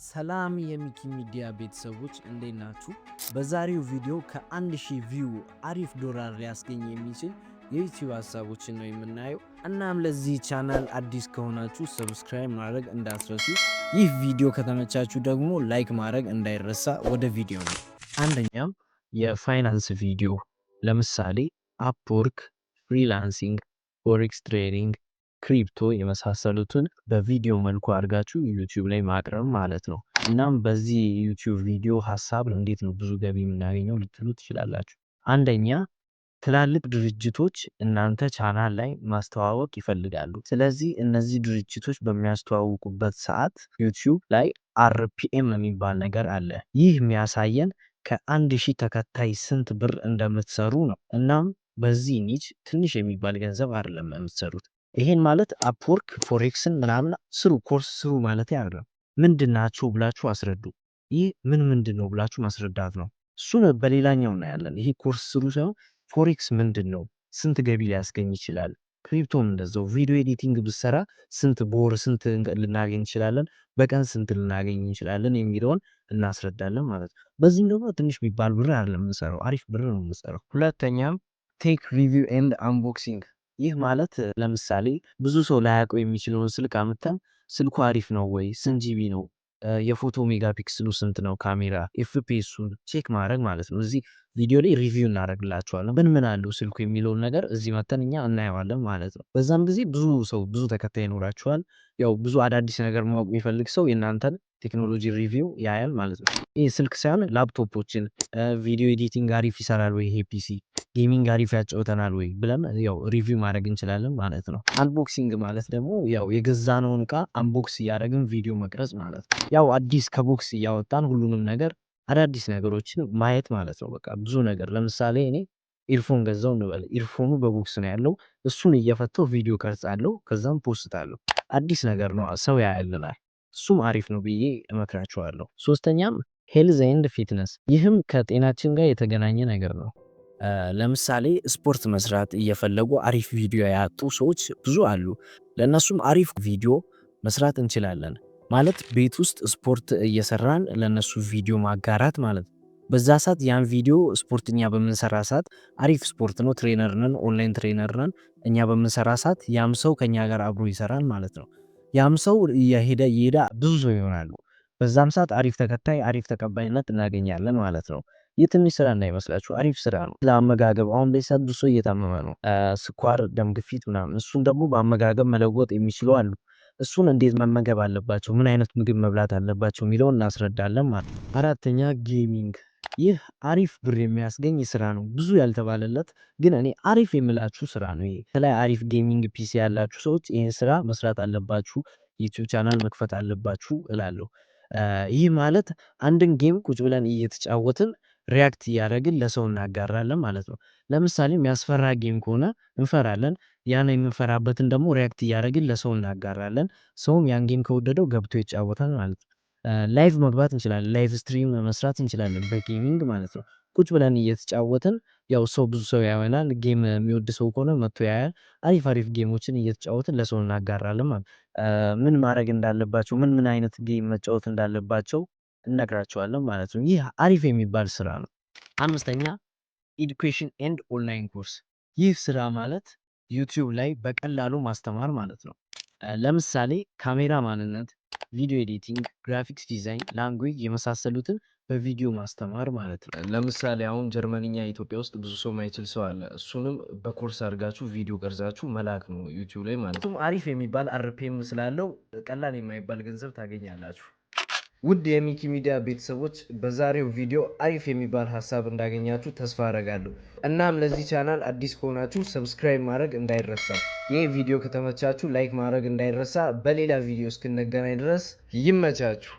ሰላም የሚኪ ሚዲያ ቤተሰቦች እንዴት ናችሁ? በዛሬው ቪዲዮ ከ1000 ቪው አሪፍ ዶላር ሊያስገኝ የሚችል የዩቲዩብ ሀሳቦችን ነው የምናየው። እናም ለዚህ ቻናል አዲስ ከሆናችሁ ሰብስክራይብ ማድረግ እንዳትረሱ። ይህ ቪዲዮ ከተመቻችሁ ደግሞ ላይክ ማድረግ እንዳይረሳ። ወደ ቪዲዮ ነው። አንደኛም የፋይናንስ ቪዲዮ ለምሳሌ አፕወርክ፣ ፍሪላንሲንግ፣ ፎሬክስ ትሬዲንግ፣ ክሪፕቶ የመሳሰሉትን በቪዲዮ መልኩ አድርጋችሁ ዩቲዩብ ላይ ማቅረብ ማለት ነው። እናም በዚህ ዩቲዩብ ቪዲዮ ሀሳብ እንዴት ነው ብዙ ገቢ የምናገኘው ልትሉ ትችላላችሁ። አንደኛ ትላልቅ ድርጅቶች እናንተ ቻናል ላይ ማስተዋወቅ ይፈልጋሉ። ስለዚህ እነዚህ ድርጅቶች በሚያስተዋውቁበት ሰዓት ዩቲዩብ ላይ አርፒኤም የሚባል ነገር አለ። ይህ የሚያሳየን ከ1000 ተከታይ ስንት ብር እንደምትሰሩ ነው። እናም በዚህ ኒች ትንሽ የሚባል ገንዘብ አይደለም የምትሰሩት። ይሄን ማለት አፕወርክ ፎሬክስን ምናምን ስሩ ኮርስ ስሩ ማለት አይደለም። ምንድናቸው ብላችሁ አስረዱ። ይህ ምንድነው ብላችሁ ማስረዳት ነው። እሱን በሌላኛው እናያለን። ይሄ ኮርስ ስሩ ሳይሆን ፎሬክስ ምንድነው፣ ስንት ገቢ ሊያስገኝ ይችላል፣ ክሪፕቶም እንደዛው ቪዲዮ ኤዲቲንግ ብሰራ ስንት በወር ስንት ልናገኝ እንችላለን፣ በቀን ስንት ልናገኝ እንችላለን የሚለውን እናስረዳለን ማለት ነው። በዚህም ደግሞ ትንሽ የሚባል ብር አይደለም የምንሰራው፣ አሪፍ ብር ነው የምንሰራው። ሁለተኛም ቴክ ሪቪው ኤንድ አንቦክሲንግ። ይህ ማለት ለምሳሌ ብዙ ሰው ላያውቀው የሚችለውን ስልክ አምጥተን ስልኩ አሪፍ ነው ወይ፣ ስንት ጂቢ ነው፣ የፎቶ ሜጋፒክስሉ ስንት ነው፣ ካሜራ ኤፍፒኤሱን ቼክ ማድረግ ማለት ነው። እዚህ ቪዲዮ ላይ ሪቪው እናደርግላችኋለን። ምን አለው ስልኩ የሚለውን ነገር እዚህ መተን እኛ እናየዋለን ማለት ነው። በዛም ጊዜ ብዙ ተከታይ ይኖራችኋል። ያው ብዙ አዳዲስ ነገር ማወቅ የሚፈልግ ሰው የእናንተን ቴክኖሎጂ ሪቪው ያያል ማለት ነው። ይህ ስልክ ሳይሆን ላፕቶፖችን ቪዲዮ ኤዲቲንግ አሪፍ ይሰራል ወይ፣ ይሄ ፒሲ ጌሚንግ አሪፍ ያጫውተናል ወይ ብለን ያው ሪቪው ማድረግ እንችላለን ማለት ነው። አንቦክሲንግ ማለት ደግሞ ያው የገዛነውን እቃ አንቦክስ እያደረግን ቪዲዮ መቅረጽ ማለት ነው። ያው አዲስ ከቦክስ እያወጣን ሁሉንም ነገር አዳዲስ ነገሮችን ማየት ማለት ነው። በቃ ብዙ ነገር ለምሳሌ እኔ ኢርፎን ገዛው እንበል። ኢርፎኑ በቦክስ ነው ያለው። እሱን እየፈተው ቪዲዮ ቀርጻለሁ፣ ከዛም ፖስታለሁ። አዲስ ነገር ነው፣ ሰው ያያልናል። እሱም አሪፍ ነው ብዬ እመክራችኋለሁ። ሶስተኛም ሄልዝ ኤንድ ፊትነስ፣ ይህም ከጤናችን ጋር የተገናኘ ነገር ነው። ለምሳሌ ስፖርት መስራት እየፈለጉ አሪፍ ቪዲዮ ያጡ ሰዎች ብዙ አሉ። ለነሱም አሪፍ ቪዲዮ መስራት እንችላለን ማለት ቤት ውስጥ ስፖርት እየሰራን ለነሱ ቪዲዮ ማጋራት ማለት ነው። በዛ ሰዓት ያን ቪዲዮ ስፖርትኛ በምንሰራ ሰዓት አሪፍ ስፖርት ነው፣ ትሬነር ነን፣ ኦንላይን ትሬነር ነን። እኛ በምንሰራ ሰዓት ያም ሰው ከኛ ጋር አብሮ ይሰራል ማለት ነው። ያም ሰው የሄደ ብዙ ሰው ይሆናሉ። በዛም ሰዓት አሪፍ ተከታይ አሪፍ ተቀባይነት እናገኛለን ማለት ነው። የትንሽ ስራ እንዳይመስላችሁ አሪፍ ስራ ነው። ለአመጋገብ አሁን ላይ ሰዓት ብዙ ሰው እየታመመ ነው፣ ስኳር፣ ደም ግፊት ምናምን። እሱን ደግሞ በአመጋገብ መለወጥ የሚችሉ አሉ። እሱን እንዴት መመገብ አለባቸው፣ ምን አይነት ምግብ መብላት አለባቸው የሚለውን እናስረዳለን ማለት ነው። አራተኛ ጌሚንግ። ይህ አሪፍ ብር የሚያስገኝ ስራ ነው፣ ብዙ ያልተባለለት ግን እኔ አሪፍ የምላችሁ ስራ ነው። ይሄ ላይ አሪፍ ጌሚንግ ፒሲ ያላችሁ ሰዎች ይህን ስራ መስራት አለባችሁ፣ ዩቲዩብ ቻናል መክፈት አለባችሁ እላለሁ። ይህ ማለት አንድን ጌም ቁጭ ብለን እየተጫወትን ሪያክት እያደረግን ለሰው እናጋራለን ማለት ነው። ለምሳሌ የሚያስፈራ ጌም ከሆነ እንፈራለን። ያን የምንፈራበትን ደግሞ ሪያክት እያደረግን ለሰው እናጋራለን። ሰውም ያን ጌም ከወደደው ገብቶ ይጫወታል ማለት ነው። ላይቭ መግባት እንችላለን፣ ላይቭ ስትሪም መስራት እንችላለን በጌሚንግ ማለት ነው። ቁጭ ብለን እየተጫወትን ያው ብዙ ሰው ያየናል። ጌም የሚወድ ሰው ከሆነ መጥቶ ያያል። አሪፍ ጌሞችን እየተጫወትን ለሰው እናጋራለን ማለት ነው። ምን ማድረግ እንዳለባቸው፣ ምን አይነት ጌም መጫወት እንዳለባቸው እነግራቸዋለን ማለት ነው። ይህ አሪፍ የሚባል ስራ ነው። አምስተኛ ኤዱኬሽን ኤንድ ኦንላይን ኮርስ። ይህ ስራ ማለት ዩቲዩብ ላይ በቀላሉ ማስተማር ማለት ነው። ለምሳሌ ካሜራ ማንነት፣ ቪዲዮ ኤዲቲንግ፣ ግራፊክስ ዲዛይን፣ ላንጉዌጅ የመሳሰሉትን በቪዲዮ ማስተማር ማለት ነው። ለምሳሌ አሁን ጀርመንኛ ኢትዮጵያ ውስጥ ብዙ ሰው ማይችል ሰው አለ። እሱንም በኮርስ አድርጋችሁ ቪዲዮ ቀርጻችሁ መላክ ነው ዩቲዩብ ላይ ማለት ነው። አሪፍ የሚባል አርፒኤም ስላለው ቀላል የማይባል ገንዘብ ታገኛላችሁ። ውድ የሚኪ ሚዲያ ቤተሰቦች በዛሬው ቪዲዮ አሪፍ የሚባል ሀሳብ እንዳገኛችሁ ተስፋ አደርጋለሁ። እናም ለዚህ ቻናል አዲስ ከሆናችሁ ሰብስክራይብ ማድረግ እንዳይረሳ። ይህ ቪዲዮ ከተመቻችሁ ላይክ ማድረግ እንዳይረሳ። በሌላ ቪዲዮ እስክንገናኝ ድረስ ይመቻችሁ።